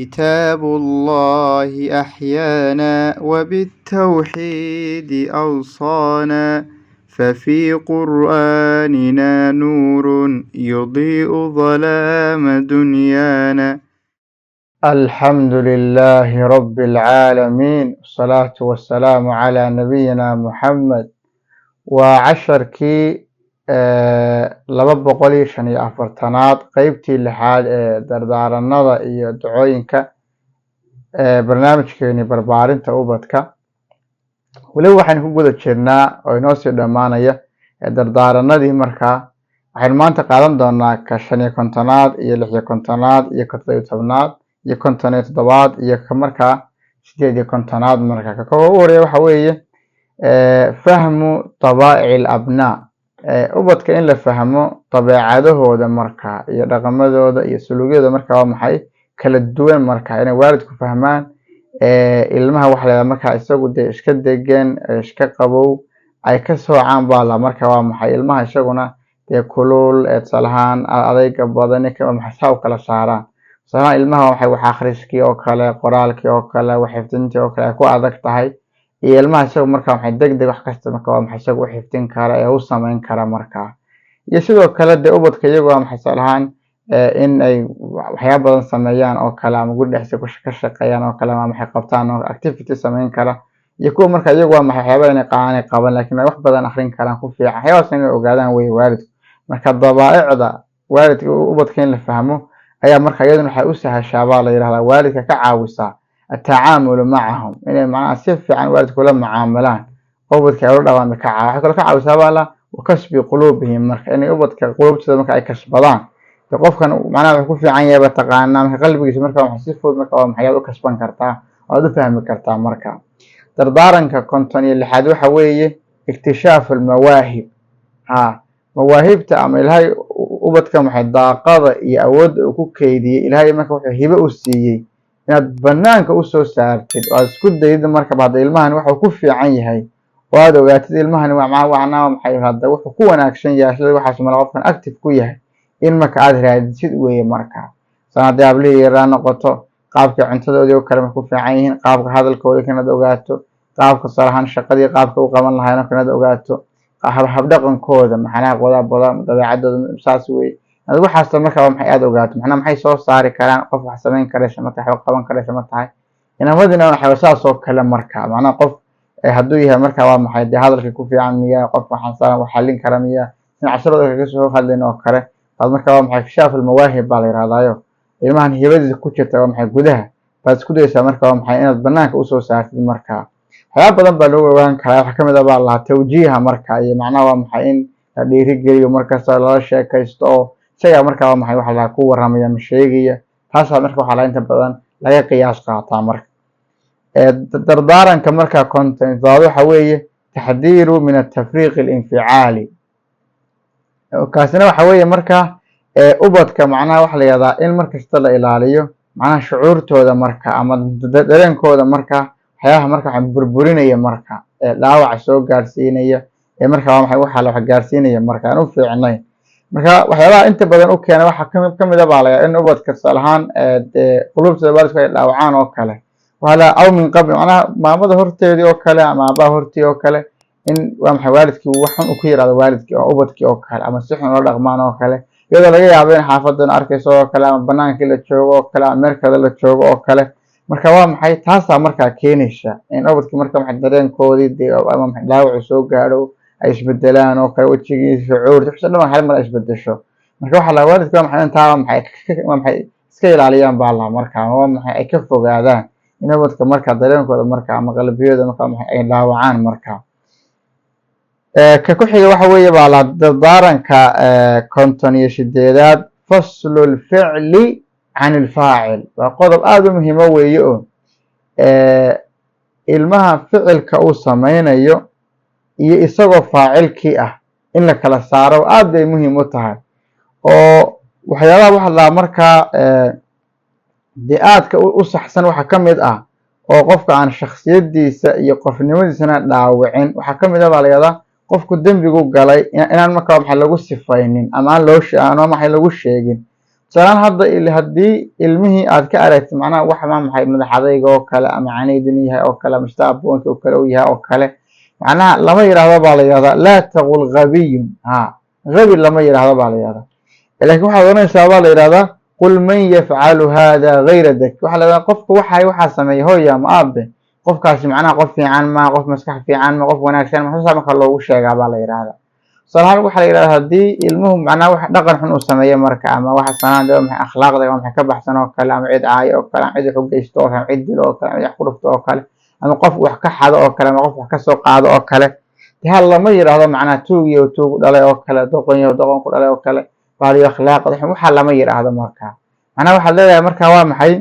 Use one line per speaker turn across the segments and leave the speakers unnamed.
كتاب الله أحيانا وبالتوحيد أوصانا ففي قرآننا نور يضيء ظلام دنيانا. الحمد لله رب العالمين والصلاة والسلام على نبينا محمد وعشركي 254 qeybtii lixaad ee dardaaranada iyo ducooyinka barnaamijkeeni barbaarinta ubadka. weli waxaynu ku guda jirnaa oo inoo sii dhammaanaya dardaaranadii. markaa waxaynu maanta qaadan doonaa ka 55aad iyo 56aad iyo 17aad iyo 57aad iyo ka markaa 58aad. markaa ka ugu horeeya waxa weeye fahmu طabaa'ic الأبناء. ubadka in la fahmo dabeecadahooda markaa iyo dhaqamadooda iyo suluugyada markaa waa maxay kala duwan. markaa inay waalidku fahmaan ilmaha waxa la markaa isagu dee iska degan iska qabow ay ka soocaan baa la markaa waa maxay ilmaha isaguna dee kulul salahaan adayga badan ka maxay u kala saaraan. salahaan ilmaha waxay wax akhriskii oo kale qoraalkii oo kale wax xifdintii oo kale ku adag tahay iyo ilmaha isagu markaa waxay degdeg wax kasta markaa waa maxay isagu u xifdin kara ee u samayn kara markaa. iyo sidoo kale dee ubadka iyagu waa maxay salahaan in ay waxyaabo badan sameeyaan oo kale ama guri dhexdiisa ka shaqeeyaan oo kale ama maxay qabtaan oo activity samayn kara iyo kuwa markaa iyagu waa maxay waxyaabo inay qaban laakiin wax badan akhrin karaan ku fiican waxyaabahaas inay ogaadaan way waalidku. marka dabaa'icda waalidka ubadka in la fahmo ayaa markaa iyaduna waxay u sahashaa baa la yiraahdaa waalidka ka caawisaa التعامل معهم inay macnaha si fiican waalidku la mucaamalaan ubadka ay u dhawaan ka caawisaa. waxay kale ka caawisaa baa la kasbi quluubihim marka inay ubadka quluubtooda marka ay kasbadaan qofkan macnaha wuxuu ku fiican yahay taqaanaa marka qalbigiisa marka wax si fudud marka waa maxay u kasban kartaa oo u fahmi kartaa. marka dardaaranka 56aad waxa weeye iktishaaf almawaahib. mawaahibta ama ilaahay ubadka maxay daaqada iyo awoodda uu ku keydiyay ilaahay marka wuxuu hibo u siiyay inaad banaanka u soo saartid oo aad isku dayid marka baad ilmahan wuxuu ku fiican yahay oo aad ogaatid ilmahan waxna maxay hadda wuxuu ku wanaagsan yahay sida waxaas mala qofkan active ku yahay in marka aad raadisid weeye. marka sanad ablii yara noqoto qaabka cuntadoodii oo kale ku fiican yihiin qaabka hadalkooda kanaad ogaato qaabka salahan shaqadii qaabka u qaban lahaayeen kanaad ogaato hab dhaqankooda maxana qodaa badan dabeecadooda saas weeye. waxaas marka maxay aad ogaato maxna maxay soo saari karaan qof wax samayn kara ma tahay wax qaban kara ma tahay inamadina waxa saas oo kale marka macna qof hadduu yahay marka waa maxay de hadalka ku fiican miyaa qof waxaan saaran wax xalin kara miyaa in casharada kaga soo hadleen oo kale baad marka waa maxay kashaaf almawaahib baa la yiraahdaayo ilmahan hibadiisa ku jirta waa maxay gudaha baad isku daysaa marka waa maxay inaad banaanka u soo saartid. marka waxyaabo badan baa loo ogaan karaa waxa kamid ah baa la tawjiiha marka iyo macnaha waa maxay in la dhiirigeliyo markaas lala sheekaysto oo isaga marka waa maxay waxa la ku waramaya ma sheegaya taas marka waxa la inta badan laga qiyaas qaataa. marka dardaaranka marka content waxa weeye taxdiiru min at-tafriiq al-inficaali. kaasina waxa weeye marka ubadka macnaha waxa la yiraahdaa in markasta la ilaaliyo macnaha shucuurtooda marka ama dareenkooda marka waxyaalaha marka wax burburinaya marka dhaawac soo gaarsiinaya marka waa maxay waxa la wax gaarsiinaya marka aan u fiicnayn. marka waxyaalaha inta badan u keena waxa kamid ah baa laga in ubadka salahaan qulubtooda waalidku ay dhaawacaan oo kale wala aw min qabl macnaha maamada horteedii oo kale ama aabbaha hortii oo kale in waa maxay waalidkii waxan uu ku yiraahdo waalidkii oo ubadkii oo kale ama si xun loo dhaqmaan oo kale iyadoo laga yaabo in xaafadan arkayso oo kale ama banaankii la joogo oo kale ama meelkada la joogo oo kale. marka waa maxay taasa marka keenaysa in ubadkii marka maxay dareenkoodii ama maxay dhaawac soo gaaro ay isbedelaan oo kale wajigiisa shucuurta wax dhan hal mar isbedesho. marka waxa la waalidka maxay inta maxay iska ilaaliyaan baa la marka waa maxay ay ka fogaadaan in ubadka marka dareenkooda marka ama qalbiyada marka maxay ay dhaawacaan. marka ka ku xiga waxa weeye baa la dardaaranka 58aad faslu al-ficli can al-faacil. waa qodob aad u muhiim ah weeye oo ilmaha ficilka uu sameynayo iyo isagoo faacilkii ah in la kala saaro aad bay muhiim u tahay oo waxyaalaha waxa la markaa aadka u saxsan waxa kamid ah oo qofka aan shakhsiyadiisa iyo qofnimadiisana dhaawicin waxa kamid ah baa la yiraahdaa qofku dambigu galay inaan markaa waxa lagu sifaynin ama aan loo sheegin ama waxa lagu sheegin tusaalahaan hadda haddii ilmihii aad ka aragtid macnaha wax maa maxay madax adayga oo kale ama canaydin yahay oo kale ama staaboonka oo kale uu yahay oo kale macnaha lama yidhaahdo baa la yidhahdaa laa taqul ghabiyun gabi lama yidhaahdo baa la yidhahdaa laakiin waxaad oranaysaa baa la yidhahdaa qul man yafcalu hada gayra dak waxaa la yidhahdaa qofka waxaa sameeya hooya ama aabe qofkaasi macnaha qof fiican maa qof maskax fiican ma qof wanaagsan ma saasa marka loogu sheegaa baa la yidhahdaa tusaalahaan waxaa la yidhahdaa haddii ilmuhu macnaha wax dhaqan xun uu sameeyo marka ama waxa sanaan maxay akhlaaqda ama maxay ka baxsan oo kale ama cid caayo oo kale ama cid wax u geysto oo kale ama cid dilo oo kale ama cid wax ku dhufto oo kale ama qof wax ka xado oo kale ama qof wax ka soo qaado oo kale hal lama yidhaahdo macnaha tuug iyo tuug dhalay oo kale doqon iyo doqon ku dhalay oo kale baaliyo akhlaaqda waxa lama yidhaahdo marka macnaha waxaad leedahay marka waa maxay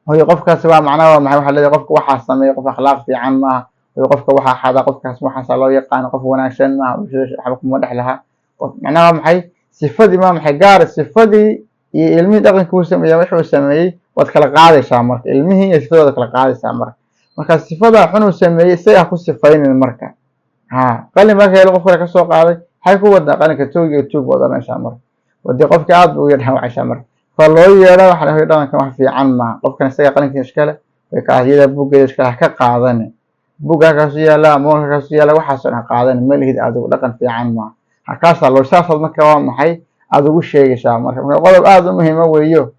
hooyo qofkaasi waa macnaha waa maxay waxaad leedahay qofka waxaa sameeya qof akhlaaq fiican maaha hooyo qofka waxaa xada qofkaas waxaasaa loo yaqaano qof wanaagsan maaha waxba kuma dhex laha macnaha waa maxay sifadii waa maxay gaar sifadii iyo ilmihii dhaqankii uu sameeyey wixii uu sameeyey waad kala qaadaysaa marka ilmihii iyo sifadooda kala qaadaysaa marka sifada xun uu sameeyey say ah ku sifaynin marka qalin marka helo qof kale ka soo qaaday waxay ku wadaa qalinka tuug iyo tuug baad oranaysaa marka wadii qofka aad buu u yadhaawacaysaa marka fa loo yeedha waxa la dhaqankan wax fiican maaha qofkan isaga qalinkiisa iskale way kaasiyada buuggeeda iskale ha ka qaadani buugga kaasu yaala moolka kaasu yaala waxaasoo dhan qaadani ma lihid adigu dhaqan fiican maaha halkaasaa loo saasaad marka waa maxay aad ugu sheegaysaa marka qodob aad u muhiima weeyo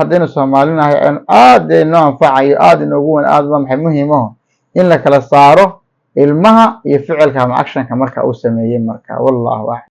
haddaynu soomaalinahay aad inoo anfacayo aad inoogu wan aad waa maxay muhiimaho in la kala saaro ilmaha iyo ficilka ama actionka marka uu sameeyey marka wallahu aclam